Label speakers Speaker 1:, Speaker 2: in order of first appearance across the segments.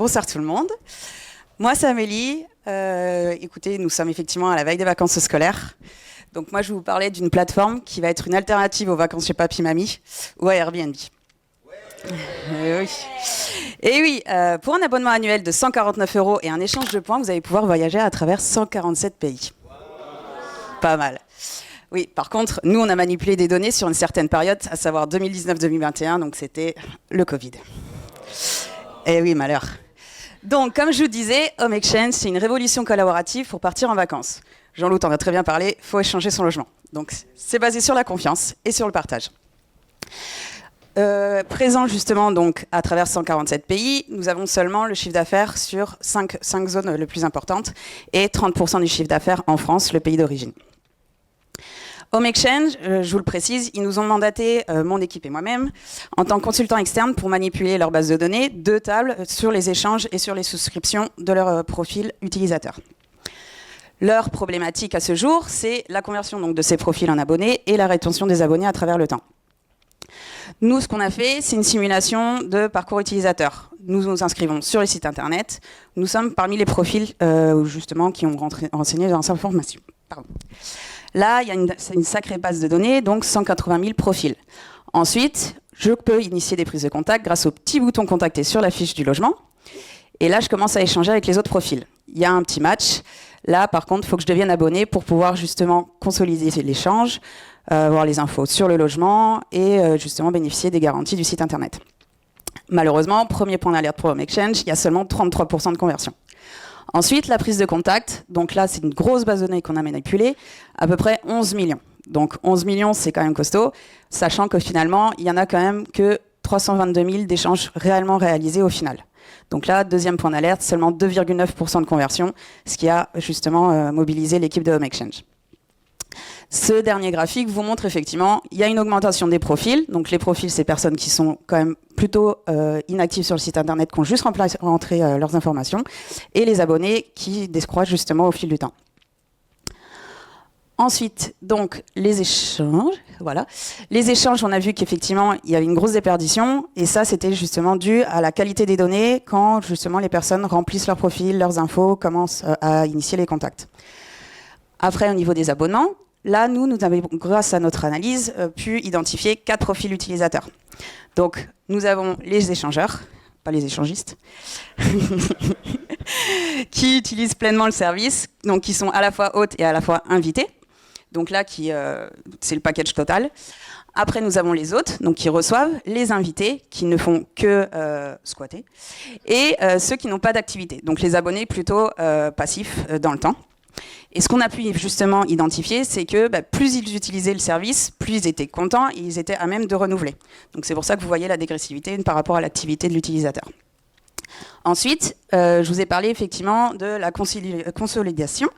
Speaker 1: Bonsoir tout le monde. Moi, c'est Amélie. Écoutez, nous sommes effectivement à la veille des vacances scolaires. Donc moi, je vais vous parler d'une plateforme qui va être une alternative aux vacances chez Papy-Mamie ou à Airbnb. Oui. Et oui, pour un abonnement annuel de 149 € et un échange de points, vous allez pouvoir voyager à travers 147 pays. Pas mal. Oui, par contre, nous, on a manipulé des données sur une certaine période, à savoir 2019-2021, donc c'était le Covid. Eh oui, malheur. Donc, comme je vous disais, Home Exchange, c'est une révolution collaborative pour partir en vacances. Jean-Loup t'en a très bien parlé, il faut échanger son logement. Donc, c'est basé sur la confiance et sur le partage. Présent justement donc à travers 147 pays, nous avons seulement le chiffre d'affaires sur 5 zones les plus importantes et 30% du chiffre d'affaires en France, le pays d'origine. Home Exchange, je vous le précise, ils nous ont mandaté, mon équipe et moi-même, en tant que consultants externes pour manipuler leur base de données, 2 tables sur les échanges et sur les souscriptions de leur profil utilisateur. Leur problématique à ce jour, c'est la conversion donc, de ces profils en abonnés et la rétention des abonnés à travers le temps. Nous, ce qu'on a fait, c'est une simulation de parcours utilisateur. Nous nous inscrivons sur le site internet. Nous sommes parmi les profils justement qui ont renseigné dans cette information. Pardon. Là, il y a une sacrée base de données, donc 180 000 profils. Ensuite, je peux initier des prises de contact grâce au petit bouton « Contacter » sur la fiche du logement. Et là, je commence à échanger avec les autres profils. Il y a un petit match. Là, par contre, il faut que je devienne abonné pour pouvoir justement consolider l'échange, voir les infos sur le logement et justement bénéficier des garanties du site internet. Malheureusement, premier point d'alerte pour Home Exchange, il y a seulement 33% de conversion. Ensuite, la prise de contact. Donc là, c'est une grosse base de données qu'on a manipulée, à peu près 11 millions. Donc 11 millions, c'est quand même costaud, sachant que finalement, il n'y en a quand même que 322 000 d'échanges réellement réalisés au final. Donc là, deuxième point d'alerte, seulement 2,9% de conversion, ce qui a justement mobilisé l'équipe de Home Exchange. Ce dernier graphique vous montre effectivement, il y a une augmentation des profils. Donc les profils, c'est personnes qui sont quand même plutôt inactives sur le site internet, qui ont juste rentré leurs informations, et les abonnés qui décroissent justement au fil du temps. Ensuite, donc, les échanges. Voilà. Les échanges, on a vu qu'effectivement, il y avait une grosse déperdition, et ça, c'était justement dû à la qualité des données quand justement les personnes remplissent leur profil, leurs infos, commencent à initier les contacts. Après, au niveau des abonnements, là, nous avons, grâce à notre analyse, pu identifier 4 profils utilisateurs. Donc, nous avons les échangeurs, pas les échangistes, qui utilisent pleinement le service, donc qui sont à la fois hôtes et à la fois invités. Donc là, c'est le package total. Après, nous avons les hôtes, donc qui reçoivent, les invités, qui ne font que squatter, et ceux qui n'ont pas d'activité, donc les abonnés plutôt passifs dans le temps. Et ce qu'on a pu justement identifier, c'est que plus ils utilisaient le service, plus ils étaient contents et ils étaient à même de renouveler. Donc c'est pour ça que vous voyez la dégressivité par rapport à l'activité de l'utilisateur. Ensuite, je vous ai parlé effectivement de la consolidation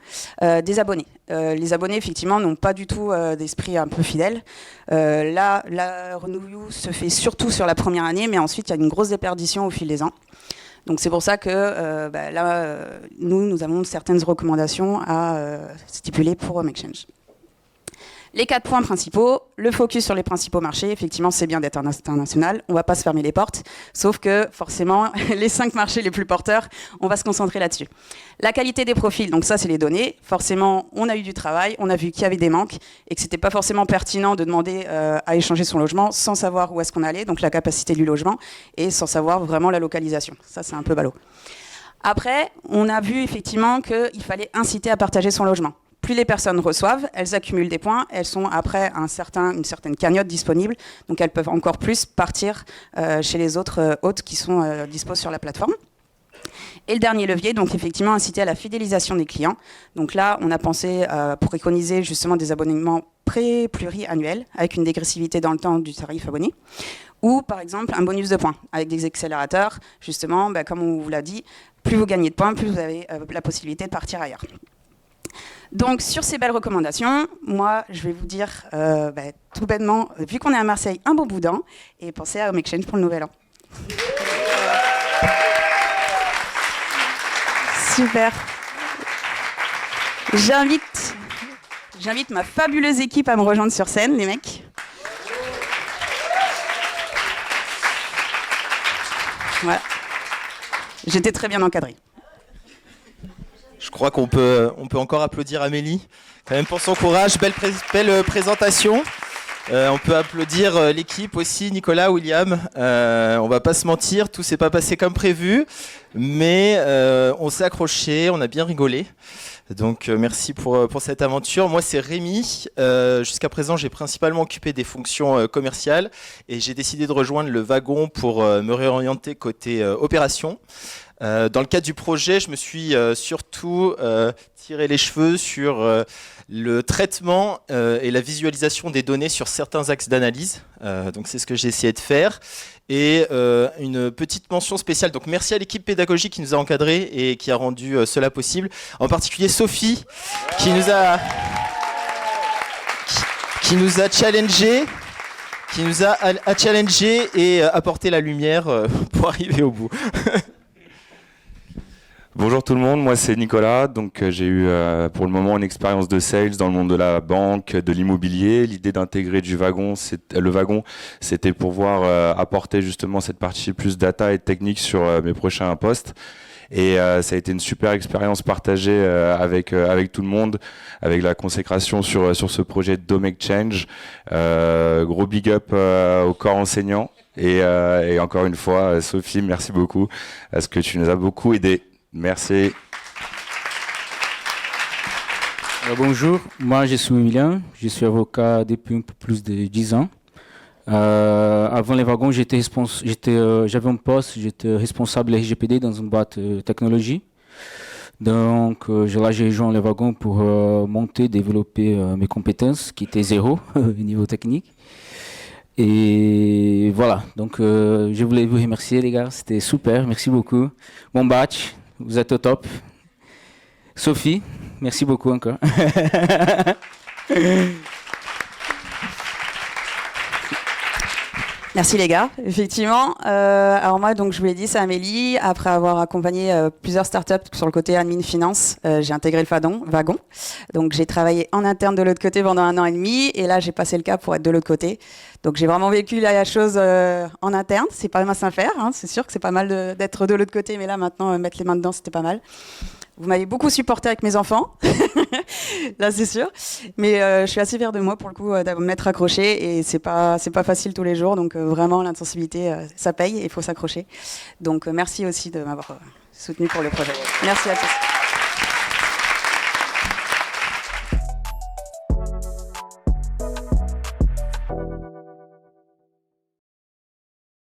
Speaker 1: des abonnés. Les abonnés, effectivement, n'ont pas du tout d'esprit un peu fidèle. Là, la renouveau se fait surtout sur la première année, mais ensuite, il y a une grosse déperdition au fil des ans. Donc c'est pour ça que là, nous avons certaines recommandations à stipuler pour Home Exchange. Les 4 points principaux, le focus sur les principaux marchés, effectivement c'est bien d'être international, on ne va pas se fermer les portes, sauf que forcément les 5 marchés les plus porteurs, on va se concentrer là-dessus. La qualité des profils, donc ça c'est les données, forcément on a eu du travail, on a vu qu'il y avait des manques et que c'était pas forcément pertinent de demander à échanger son logement sans savoir où est-ce qu'on allait, donc la capacité du logement, et sans savoir vraiment la localisation, ça c'est un peu ballot. Après, on a vu effectivement qu'il fallait inciter à partager son logement. Plus les personnes reçoivent, elles accumulent des points, elles sont après une certaine cagnotte disponible, donc elles peuvent encore plus partir chez les autres hôtes qui sont dispo sur la plateforme. Et le dernier levier, donc effectivement inciter à la fidélisation des clients. Donc là, on a pensé pour préconiser justement des abonnements pluriannuels avec une dégressivité dans le temps du tarif abonné. Ou par exemple un bonus de points avec des accélérateurs. Justement, comme on vous l'a dit, plus vous gagnez de points, plus vous avez la possibilité de partir ailleurs. Donc sur ces belles recommandations, moi je vais vous dire tout bêtement, vu qu'on est à Marseille, un bon boudin, et pensez à Home Exchange pour le nouvel an. Super. J'invite ma fabuleuse équipe à me rejoindre sur scène, les mecs. Voilà. J'étais très bien encadrée.
Speaker 2: Je crois qu'on peut encore applaudir Amélie, quand même pour son courage, belle présentation. On peut applaudir l'équipe aussi, Nicolas, William. On va pas se mentir, tout s'est pas passé comme prévu, mais on s'est accroché, on a bien rigolé. Donc merci pour cette aventure. Moi c'est Rémi. Jusqu'à présent j'ai principalement occupé des fonctions commerciales et j'ai décidé de rejoindre le wagon pour me réorienter côté opération. Dans le cadre du projet, je me suis surtout tiré les cheveux sur le traitement et la visualisation des données sur certains axes d'analyse. Donc c'est ce que j'ai essayé de faire. Et une petite mention spéciale. Donc merci à l'équipe pédagogique qui nous a encadrés et qui a rendu cela possible. En particulier Sophie qui nous a challengé. Qui nous a challengé et apporté la lumière pour arriver au bout.
Speaker 3: Bonjour tout le monde, moi c'est Nicolas, donc j'ai eu pour le moment une expérience de sales dans le monde de la banque, de l'immobilier. L'idée d'intégrer le wagon, c'était pour pouvoir apporter justement cette partie plus data et technique sur mes prochains postes. Et ça a été une super expérience partagée avec tout le monde, avec la consécration sur ce projet Domec Change. Gros big up au corps enseignant. Et encore une fois, Sophie, merci beaucoup, parce que tu nous as beaucoup aidés. Merci.
Speaker 4: Bonjour, moi je suis William, je suis avocat depuis un peu plus de 10 ans. Avant les wagons, j'avais un poste, j'étais responsable RGPD dans une boîte de technologie. Donc là, j'ai rejoint les wagons pour monter, développer mes compétences, qui étaient zéro au niveau technique. Et voilà, donc je voulais vous remercier les gars, c'était super, merci beaucoup. Bon batch. Vous êtes au top. Sophie, merci beaucoup encore.
Speaker 1: Merci les gars. Effectivement, alors moi, donc je vous l'ai dit, c'est Amélie. Après avoir accompagné plusieurs startups sur le côté admin finance, j'ai intégré le wagon. Donc j'ai travaillé en interne de l'autre côté pendant 1 an et demi, et là j'ai passé le cap pour être de l'autre côté. Donc j'ai vraiment vécu la chose en interne. C'est pas mince à faire, hein. C'est sûr que c'est pas mal d'être de l'autre côté, mais là maintenant mettre les mains dedans, c'était pas mal. Vous m'avez beaucoup supporté avec mes enfants, là c'est sûr, mais je suis assez fière de moi pour le coup de m'être accrochée, et c'est pas facile tous les jours, donc vraiment l'intensivité ça paye et il faut s'accrocher. Donc merci aussi de m'avoir soutenu pour le projet. Merci à tous.